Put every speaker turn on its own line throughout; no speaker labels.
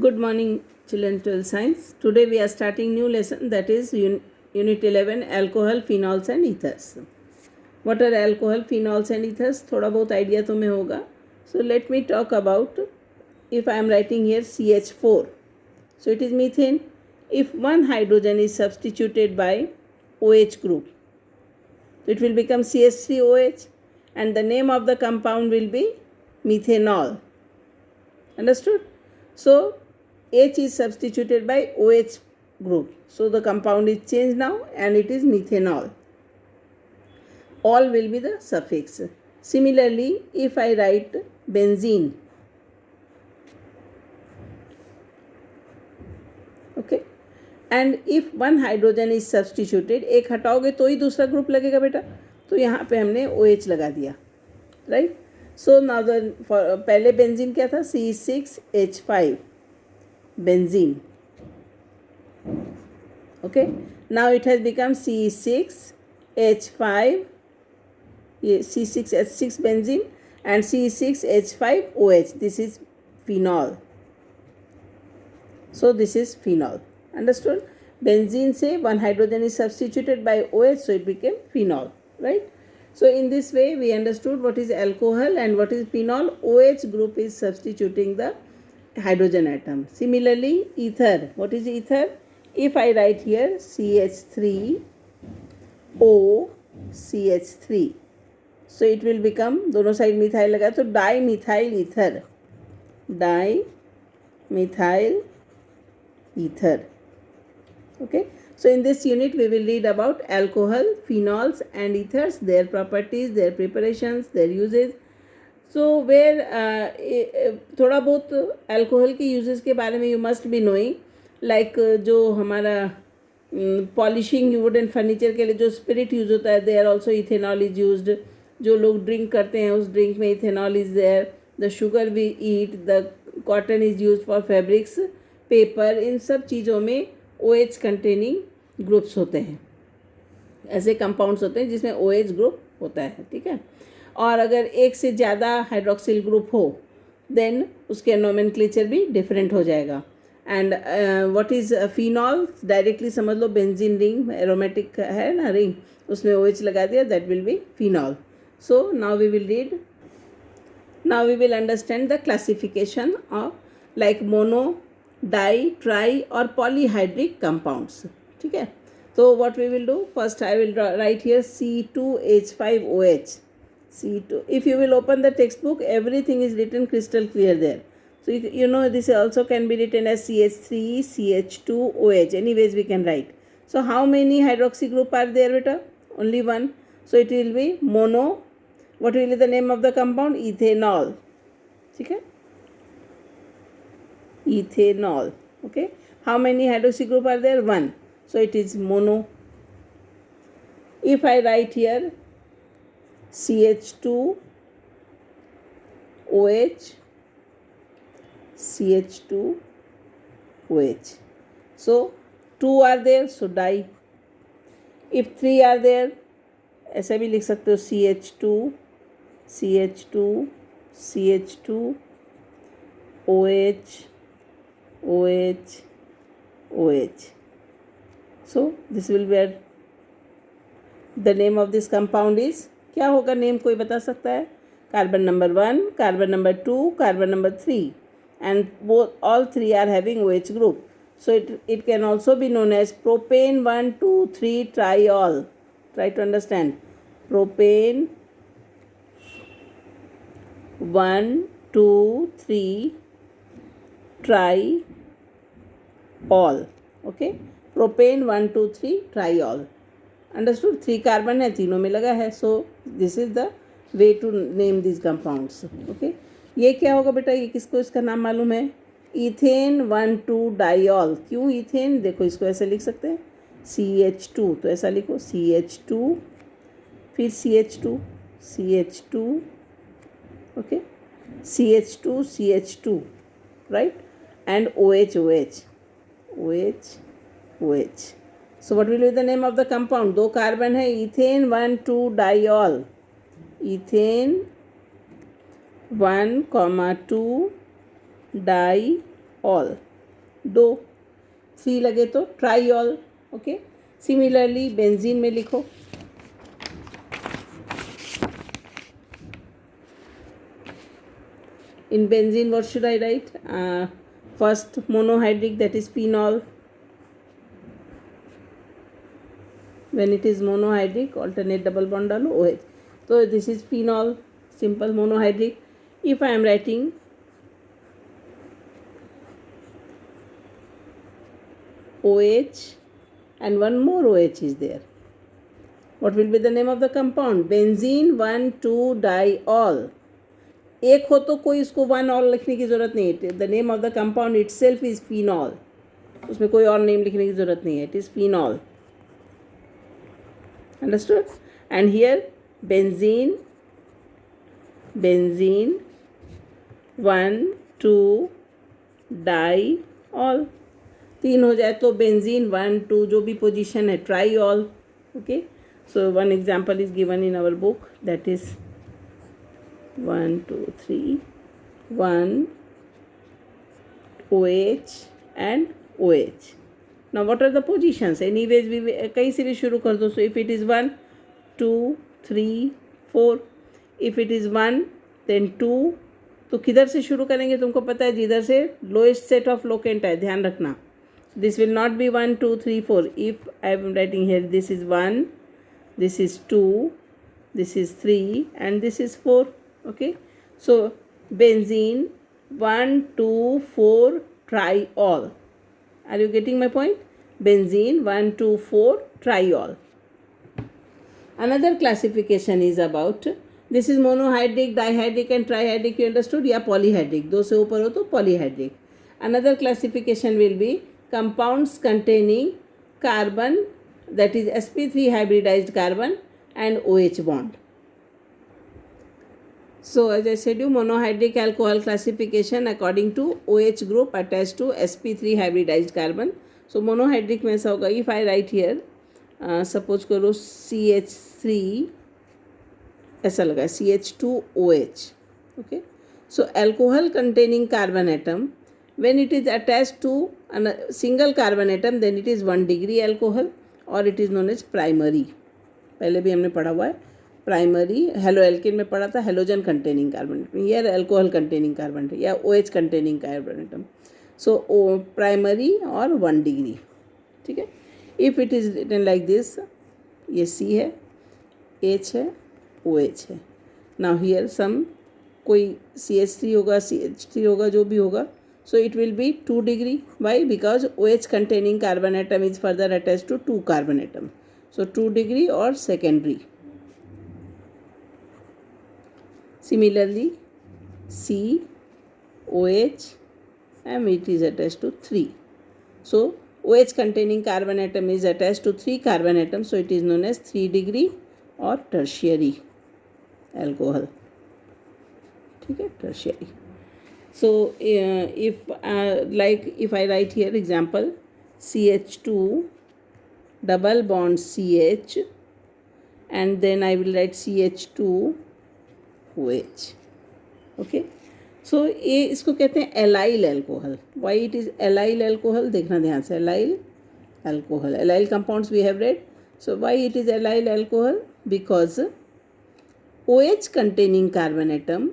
Good morning, children. 12 science. Today we are starting new lesson, that is unit 11, alcohol, phenols and ethers. What are alcohol, phenols and ethers? थोड़ा बहुत idea तुम्हें होगा. So let me talk about, if I am writing here CH4. So it is methane. If one hydrogen is substituted by OH group, it will become CH3OH and the name of the compound will be methanol. Understood? So H is substituted by OH group. So the compound is changed now and it is methanol. All will be the suffix. Similarly, if I write benzene, okay, and if one hydrogen is substituted, एक हटाओगे तो ही दूसरा group लगेगा बेटा, तो यहाँ पे हमने OH लगा दिया, राइट. सो नाउ पहले बेंजीन क्या था, C6H5 benzene. Okay, now it has become C6H5, C6H6 benzene and C6H5OH. This is phenol. So this is phenol. Understood? Benzene से one hydrogen is substituted by OH, so it became phenol, right? So in this way we understood what is alcohol and what is phenol. OH group is substituting the hydrogen atom. Similarly, ether. What is ether? If I write here CH3O CH3, so it will become, दोनों side methyl लगा तो dimethyl ether, dimethyl ether. Okay, so in this unit we will read about alcohol, phenols and ethers, their properties, their preparations, their uses. So where थोड़ा बहुत alcohol के uses के बारे में you must be knowing, like जो हमारा polishing would and furniture के लिए जो स्पिरिट यूज होता है, there also ethanol is used. जो लोग ड्रिंक करते हैं उस ड्रिंक में ethanol is there. The sugar we eat, the cotton is use for fabrics, paper, इन सब चीज़ों में OH कंटेनिंग ग्रुप्स होते हैं, ऐसे कंपाउंड्स होते हैं जिसमें OH ग्रुप होता है, ठीक है. और अगर एक से ज़्यादा हाइड्रोक्सिल ग्रुप हो देन उसके नोमेनक्लेचर भी डिफरेंट हो जाएगा. And what is phenol, directly समझ लो बेंजीन रिंग, एरोमेटिक है ना रिंग, उसमें OH लगा दिया, that will be phenol. So now we will read, now we will understand the classification of like mono, di, tri और polyhydric compounds, ठीक है. तो what we will do, first I will write here C2H5OH. C2, if you will open the textbook, everything is written crystal clear there. So you know this also can be written as CH3, CH2OH, anyways we can write. So how many hydroxy group are there beta? Only one. So it will be mono. What will be the name of the compound? Ethanol. ठीक है, ethanol. Okay, how many hydroxy group are there? One. So it is mono. If I write here CH2OH, CH2OH, so two are there, so di. If three are there, ऐसे भी लिख सकते हो CH2, CH2, CH2, OH, OH, OH. So this will be the name of this compound is, क्या होगा name, कोई बता सकता है? Carbon number 1, carbon number 2, carbon number 3, and both all three are having OH group. So it can also be known as propane 1, 2, 3 triol. Try to understand. Propane 1, 2, 3 triol. Okay, propane 1, 2, 3 triol. Understood. 3 carbon है, तीनों में लगा है. So this is the way to name this compounds. Okay, ये क्या होगा बेटा, ये किसको इसका नाम मालूम है? Ethane 1, 2 diol. क्यों इथेन? देखो इसको ऐसे लिख सकते हैं CH2, तो ऐसा लिखो CH2, फिर CH2, CH2, okay, CH2, CH2, right, and OH, OH, OH, OH. So what will be the name of the compound? दो कार्बन है, ethane 1, 2 diol, ethane 1, 2 diol, दो, 3 लगे तो ट्राईऑल. ओके. सिमिलरली बेंजीन में लिखो. In benzene, what should I write? First monohydric, that is phenol. When it is monohydric, alternate double bond डालो OH. So this is phenol, simple monohydric. If I am writing OH and one more OH is there, what will be the name of the compound? Benzene 1,2-diol. एक हो तो कोई इसको one और लिखने की ज़रूरत नहीं है. The name of the compound it self is phenol. उसमें कोई और नेम लिखने की ज़रूरत नहीं है. It is phenol. Understood. And here benzene 1,2-diol. 3 हो जाए तो बेंजीन 1,2 जो भी पोजीशन है triol. Okay. So one example is given in our book, that is 1, 2, 3, 1 OH and OH. Now what are the positions? Anyways we कहीं से भी शुरू कर दो. So if it is 1, 2, 3, 4, if it is 1 then 2, तो किधर से शुरू करेंगे तुमको पता है, जिधर से लोएस्ट सेट ऑफ लोकेंट है, ध्यान रखना. This will not be 1, 2, 3, 4. If I am writing here, this is 1, this is 2, this is 3 and this is 4. Okay, so benzene 1, 2, 4 triol. Are you getting my point? Benzene 1, 2, 4 triol. Another classification is about, this is monohydric, dihydric and trihydric. You understood? या polyhydric. दो से ऊपर हो तो polyhydric. Another classification will be compounds containing carbon, that is sp3 hybridized carbon and OH bond. So as I said you, monohydric alcohol classification according to OH group attached to sp3 hybridized carbon. So monohydric में ऐसा होगा, if I write here suppose करो CH3 ऐसा लगा CH2OH. okay, so alcohol containing carbon atom, when it is attached to a single carbon atom then it is 1 degree alcohol or it is known as primary. पहले भी हमने पढ़ा हुआ है primary. Hello alkene में पढ़ा था हेलोजन कंटेनिंग कार्बन एटम, या एल्कोहल कंटेनिंग कार्बन एटम या OH containing carbon atom. So primary और 1 डिग्री. ठीक है. If it is written like this, ये C है, H है, OH है. नाउ हियर सम कोई CH3 होगा, CH3 होगा, जो भी होगा. So it will be 2 degree. Why? Because OH containing carbon atom is further attach to 2 carbon atom. So 2 degree और secondary. Similarly, C, OH and it is attached to 3. So OH containing carbon atom is attached to 3 carbon atoms, so it is known as 3 degree or tertiary alcohol. ठीक है, tertiary. So if I write here example CH2 double bond CH and then I will write CH2 OH. Okay. So ये इसको कहते हैं allyl alcohol. Why it is allyl alcohol, देखना ध्यान से. Allyl alcohol, allyl compounds we have read. So why it is allyl alcohol? Because OH containing carbon atom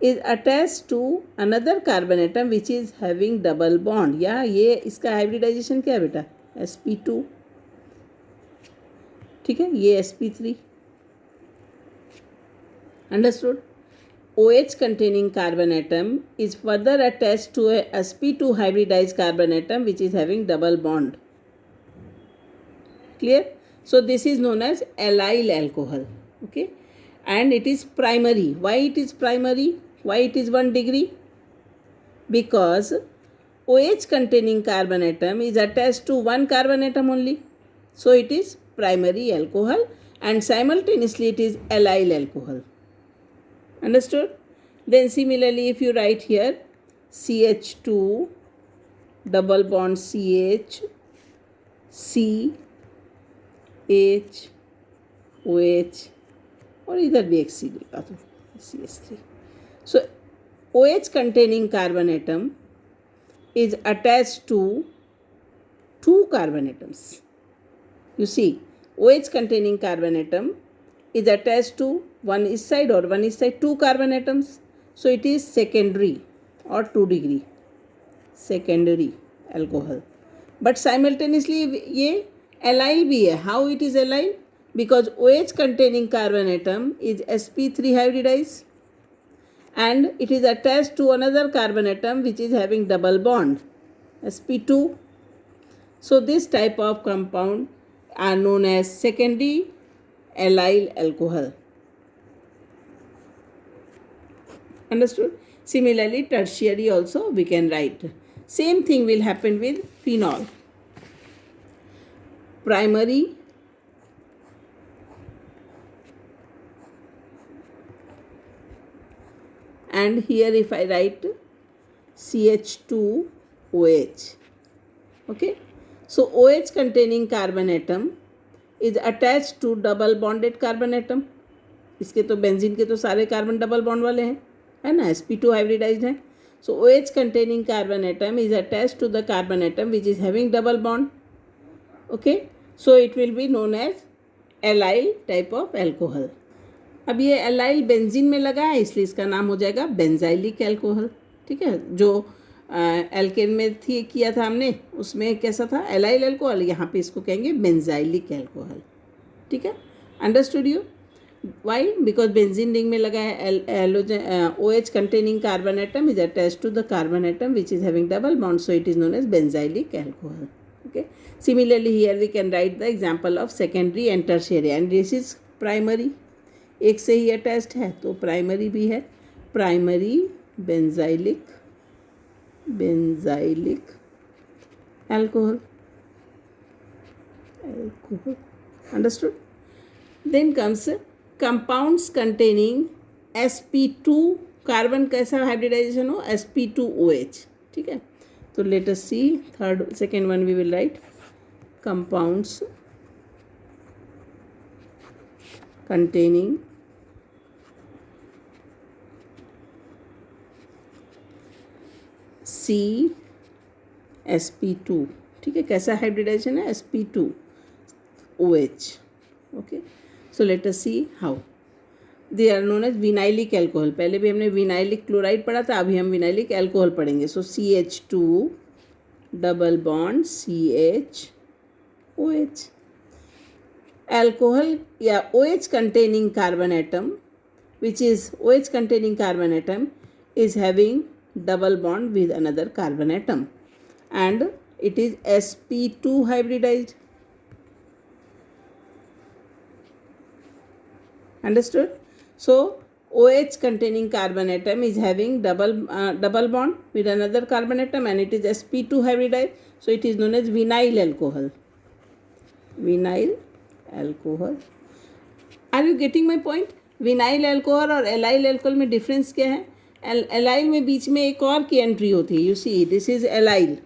is attached to another carbon atom which is having double bond. या ये इसका hybridisation क्या है बेटा? sp2. ठीक है, ये sp3. Understood? OH containing carbon atom is further attached to a sp2 hybridized carbon atom which is having double bond. Clear? So this is known as allyl alcohol. Okay, and it is primary. Why it is primary? Why it is 1 degree? Because OH containing carbon atom is attached to one carbon atom only, so it is primary alcohol, and simultaneously it is allyl alcohol. Understood? Then similarly, if you write here CH2 double bond CH, C, H, OH, और इधर भी एक C लगा दो, CH3. So OH containing carbon atom is attached to two carbon atoms. You see, OH containing carbon atom is attached to one each side or one each side two carbon atoms. So it is secondary or 2 degree secondary alcohol. But simultaneously ये allyl भी है. How it is allyl? Because OH containing carbon atom is sp3 hybridized and it is attached to another carbon atom which is having double bond sp2. So this type of compound are known as secondary allyl alcohol. Understood? Similarly, tertiary also we can write. Same thing will happen with phenol. Primary and here if I write CH2OH. Okay. So OH containing carbon atom is attached to double bonded carbon atom. इसके तो benzene के तो सारे carbon double bond वाले हैं, है ना, sp2 hybridised है. So OH containing carbon atom is attached to the carbon atom which is having double bond. Okay, so it will be known as allyl type of alcohol. अब ये allyl benzene में लगा है इसलिए इसका नाम हो जाएगा बेंजाइलिक एल्कोहल. ठीक है, जो एल्केन में थी किया था हमने उसमें कैसा था एलाइल एल्कोहल, यहाँ पे इसको कहेंगे बेंजाइलिक एल्कोहल. ठीक है, understood you? Why? Because benzene ring में लगा है एलोजन OH containing carbon atom is attached to the carbon atom which is having double bond, so it is known as benzylic alcohol. Okay, similarly here we can write the example of secondary and tertiary and this is primary. एक से ही attached है तो primary भी है, primary benzylic alcohol. Understood? Then comes compounds containing sp2 carbon कैसा hybridization हो sp2OH. ठीक है, तो let us see second one we will write compounds containing sp2. ठीक है, कैसा हाइब्रिडाइजेशन है sp2OH. Okay, so let us see how they are known as vinylic alcohol. पहले भी हमने विनाइलिक क्लोराइड पढ़ा था, अभी हम विनाइलिक एल्कोहल पढ़ेंगे. सो CH2 double bond CHOH. Alcohol या OH containing carbon atom which is OH containing carbon atom is having double bond with another carbon atom and it is sp2 hybridized. Understood? So OH containing carbon atom is having double bond with another carbon atom and it is sp2 hybridized, so it is known as vinyl alcohol. Vinyl alcohol. Are you getting my point? Vinyl alcohol और allyl alcohol में difference क्या है? Allyl में बीच में एक और की entry होती है. You see this is allyl.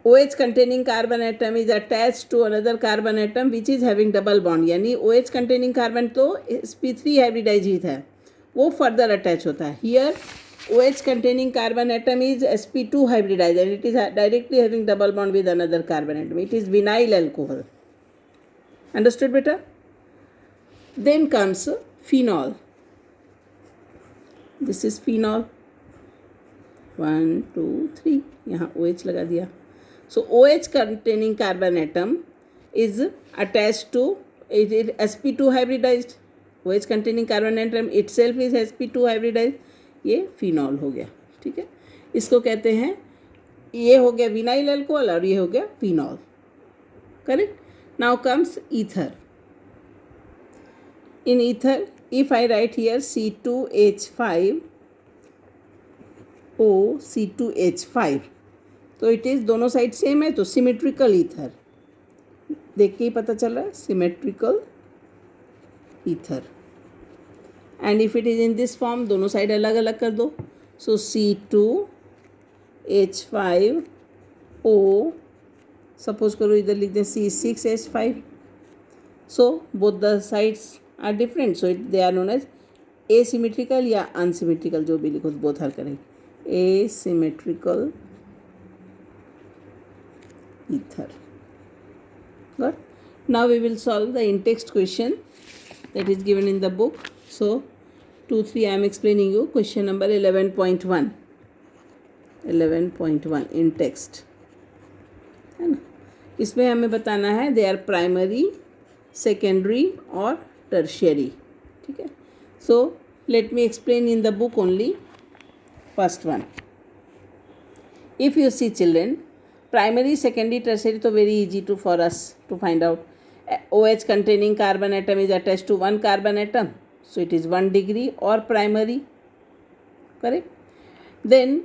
OH containing carbon atom is attached to another carbon atom which is having double bond. यानी OH containing carbon तो sp3 हाइब्रिडाइज ही था, वो फर्दर अटैच होता है. Here OH containing carbon atom is sp2 hybridized and it is directly having double bond with another carbon atom. It is vinyl alcohol. Understood beta? Then comes phenol. This is phenol. 1 2 3 यहाँ OH लगा दिया. So OH containing carbon atom is attached to it is sp2 hybridized. OH containing carbon atom itself is sp2 hybridized. ये phenol हो गया. ठीक है, इसको कहते हैं, ये हो गया विनाइल अल्कोहल और ये हो गया phenol. Correct? Now comes ether. In ether, if I write here C2H5O C2H5, तो इट इज़ दोनों साइड सेम है तो सिमेट्रिकल ईथर. देख के ही पता चल रहा है symmetrical ether. And if it is in this form दोनों साइड अलग अलग कर दो. सो C2H5O सपोज करो इधर लिख दें C6H5. So both the sides are different, so they are known as asymmetrical या अनसिमेट्रिकल, जो भी लिखो बोथ हर करें. Asymmetrical ether. Got? Now we will solve the in-text question that is given in the book. So 2, 3 I am explaining you. Question number 11.1. 11.1 in text है ना. इसमें हमें बताना है दे आर प्राइमरी, सेकेंडरी और टर्शियरी. ठीक है. So let me explain in the book only. First one, if you see children, primary, secondary, tertiary तो very easy to for us to find out. OH containing carbon atom is attached to one carbon atom, so it is 1 degree or primary, correct. Then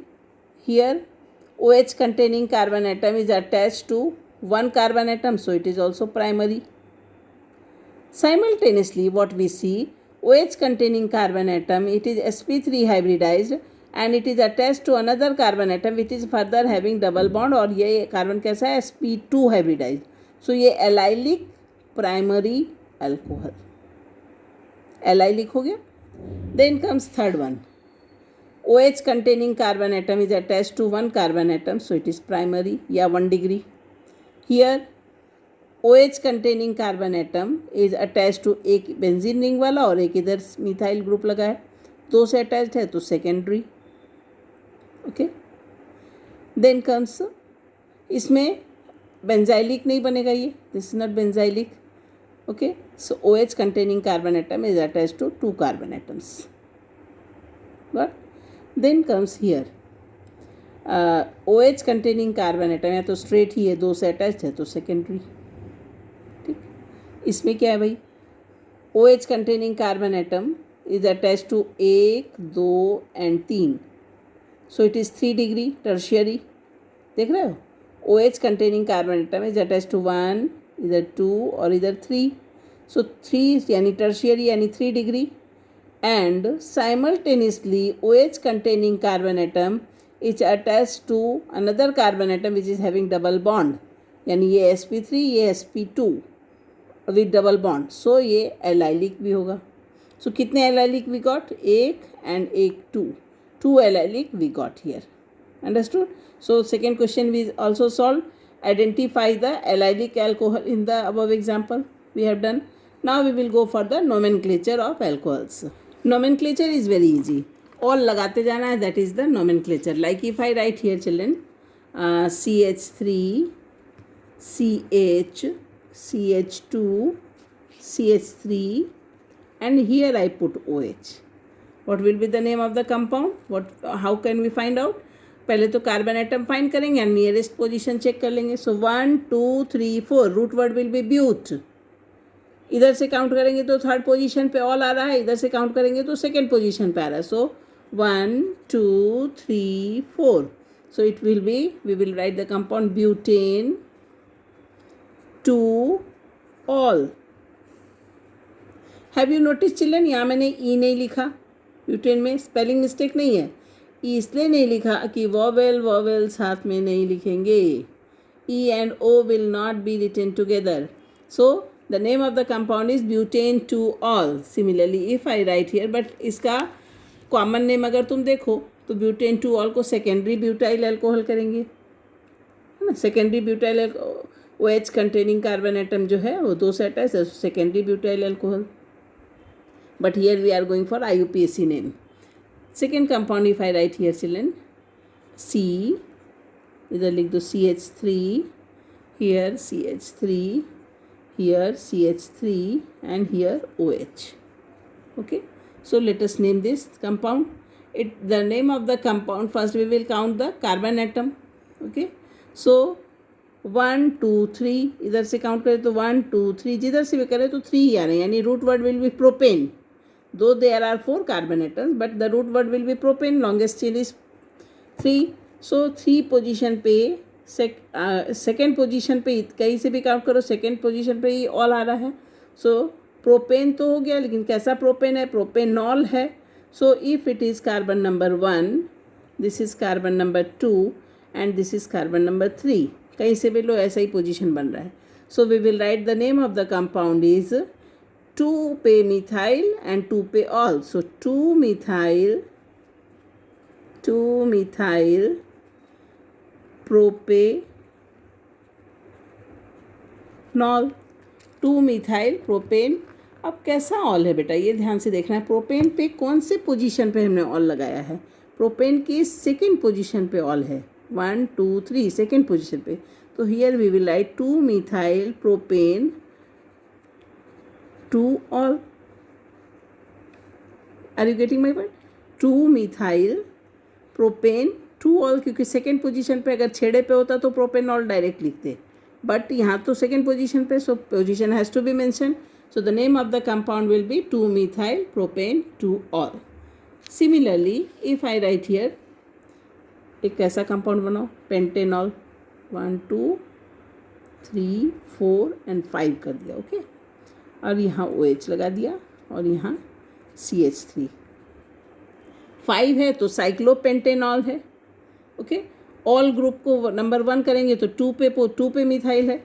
here OH containing carbon atom is attached to one carbon atom, so it is also primary. Simultaneously what we see, OH containing carbon atom, it is sp3 hybridized and it is attached to another carbon atom which is further having double bond. और ये carbon कैसा है, sp2 hybridized. So ये allylic primary alcohol, allylic हो गया. Then comes third one, OH containing carbon atom is attached to one carbon atom, so it is primary या 1 degree. Here OH containing carbon atom is attached to एक benzene ring वाला और एक इधर methyl group लगा है, दो से अटैच्ड है तो सेकेंडरी. ओके. देन कम्स, इसमें बेंजाइलिक नहीं बनेगा, ये this is not benzylic. Okay. So OH containing carbon atom is attached to 2 carbon atoms. But then comes here OH containing carbon atom या तो स्ट्रेट ही है, दो से अटैच्ड है तो सेकेंडरी. ठीक. इसमें क्या है भाई, OH containing carbon atom is attached to 1, 2 and 3, so it is 3 degree tertiary. देख रहे हो, OH containing carbon atom is attached to 1, इधर 2 और इधर 3, so 3 यानी tertiary यानी 3 degree. And simultaneously OH containing carbon atom is attached to another carbon atom which is having double bond, यानी ये sp3 ये sp2 with double bond, so ये allylic भी होगा. So कितने allylic we got, एक and एक 2, 2 allylic we got here. Understood? So second question we also solved. Identify the allylic alcohol in the above example we have done. Now we will go for the nomenclature of alcohols. Nomenclature is very easy. All लगाते जाना है, that is the nomenclature. Like if I write here children CH3, CH, CH2, CH3 and here I put OH. What will be the name of the compound? How can we find out? पहले तो carbon atom find करेंगे and nearest position check कर लेंगे. So 1, 2, 3, 4 root word will be but. इधर से count करेंगे तो third position पे ऑल आ रहा है, इधर से काउंट करेंगे तो सेकेंड पोजीशन पे आ रहा है. So 1, 2, 3, 4. So it will be, we will write the compound butane 2 ol. Have you notice children, यहाँ मैंने ई नहीं लिखा ब्यूटेन में, स्पेलिंग मिस्टेक नहीं है. इसलिए नहीं लिखा कि वॉवेल साथ में नहीं लिखेंगे. E and O will not be written together. So the name of the compound is butane 2 ol. Similarly if I write here, but इसका कॉमन नेम अगर तुम देखो तो ब्यूटेन 2 ऑल को सेकेंडरी ब्यूटाइल अल्कोहल करेंगे, है ना. Secondary butyl OH containing carbon atom जो है वो दो से अटैच है, secondary butyl alcohol. But here we are going for IUPAC नेम. Second compound if I write here children C, इधर लिख दो CH3, here CH3, here CH3 and here OH. Okay, so let us name this compound. The name of the compound, first we will count the carbon atom. Okay, so 1, 2, 3, इधर से count करें तो 1, 2, 3, जिधर से भी करें तो 3 ही आ रहे हैं, यानी root word will be propane. Though there are 4 carbon atoms, but the root word will be propane. Longest chain is 3. So 3 position पे सेकेंड पोजीशन पे कहीं से भी काउंट करो, सेकेंड पोजीशन पे ही ऑल आ रहा है. सो प्रोपेन तो हो गया, लेकिन कैसा प्रोपेन है, प्रोपेनॉल है. So if it is carbon number 1, this is carbon number 2 and this is carbon number 3. कहीं से भी लो, ऐसा ही पोजीशन बन रहा है. So we will write the name of the compound is 2 पे methyl and 2 पे all. So 2 methyl propanol. Knoll, 2 methyl propane. अब कैसा ऑल है बेटा, ये ध्यान से देखना है। प्रोपेन पे कौन से पोजीशन पे हमने ऑल लगाया है? प्रोपेन की सेकेंड पोजीशन पे ऑल है, 1 2 3 सेकेंड पोजीशन पे। तो here we will write 2 methyl propane 2 ol. Are you getting my point? 2 methyl propane 2 ol, क्योंकि सेकेंड पोजीशन पे अगर छेड़े पे होता तो प्रोपेन ऑल डायरेक्ट लिखते, बट यहाँ तो सेकेंड पोजीशन पे, so position has to be mention. So the name of the compound will be 2-methyl propane 2-ol. Similarly, if I write here, एक कैसा कंपाउंड बनाओ? पेंटेनॉल, 1 2 3 4 एंड 5 कर दिया, okay. और यहाँ OH लगा दिया और यहाँ CH3. 5 है तो साइक्लोपेंटेनॉल है, ओके. ऑल ग्रुप को नंबर 1 करेंगे तो 2 पे मिथाइल है.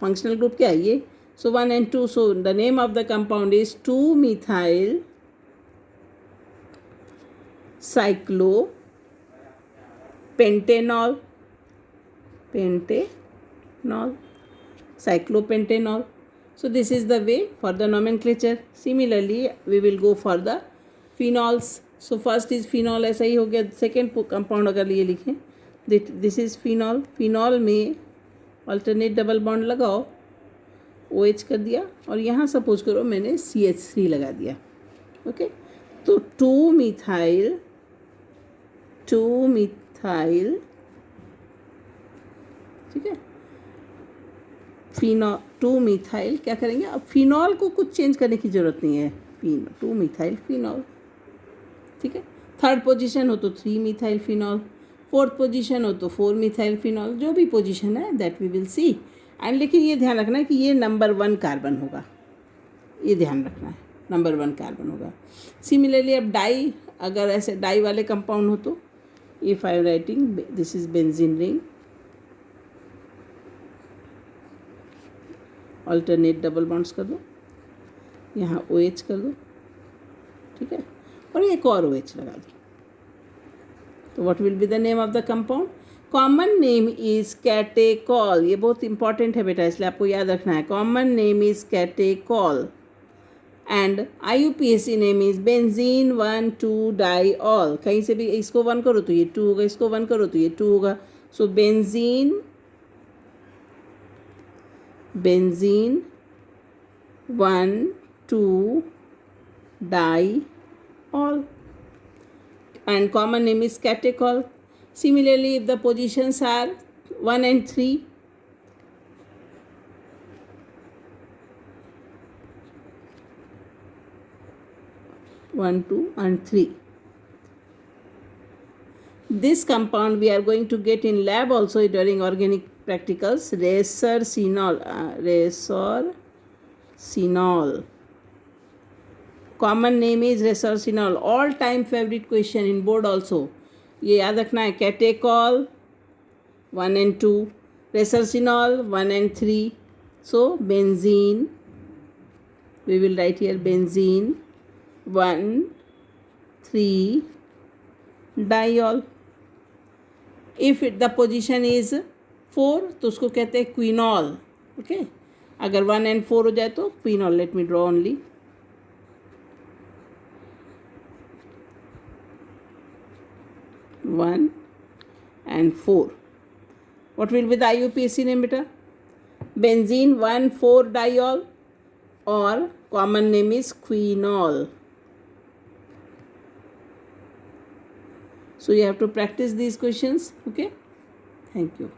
फंक्शनल ग्रुप क्या है ये? So 1 and 2. So the name of the compound is 2-methyl cyclopentanol. Cyclopentanol. So this is the way for the nomenclature. Similarly, we will go for the phenols. So first is phenol, ऐसा ही हो गया. Second compound अगर ये लिखें, this is phenol. Phenol में alternate double bond लगाओ, OH कर दिया और यहाँ सपोज करो मैंने CH3 लगा दिया, ओके. तो 2 मिथाइल ठीक है, फिनॉल 2 मिथाइल क्या करेंगे अब? फिनॉल को कुछ चेंज करने की ज़रूरत नहीं है, 2 मिथाइल फिनॉल, ठीक है. थर्ड पोजीशन हो तो 3 मिथाइल फिनॉल, फोर्थ पोजीशन हो तो 4 मिथाइल फिनॉल, जो भी पोजीशन है that we will see. And लेकिन ये ध्यान रखना है कि ये नंबर 1 कार्बन होगा, ये ध्यान रखना है, नंबर 1 कार्बन होगा. सिमिलरली अब डाई, अगर ऐसे डाई वाले कंपाउंड हो तो if I am writing this is benzene ring, alternate double bonds कर दो, यहाँ OH कर दो, ठीक है, और एक और OH लगा दो. तो what will be the name of the compound? Common name is catechol. ये बहुत इंपॉर्टेंट है बेटा, इसलिए आपको याद रखना है. Common name is catechol and IUPAC name is benzene 1 2 diol. कहीं से भी इसको 1 करो तो ये 2 होगा, इसको 1 करो तो ये 2 होगा. सो benzene 1 2 diol and common name is catechol. Similarly, if the positions are 1 and 3, 1 2 and 3, this compound we are going to get in lab also during organic practicals. Resorcinol. Common name is resorcinol. All time favourite question in board also, ये याद रखना है. Catechol 1 and 2, resorcinol 1 and 3. So benzene, we will write here benzene 1 3 diol. If the position is 4 तो उसको कहते हैं quinol, okay. अगर 1 and 4 हो जाए तो quinol. Let me draw only 1 and 4. What will be the IUPAC name beta? Benzene 1 4 diol, or common name is quinol. So you have to practice these questions, okay. Thank you.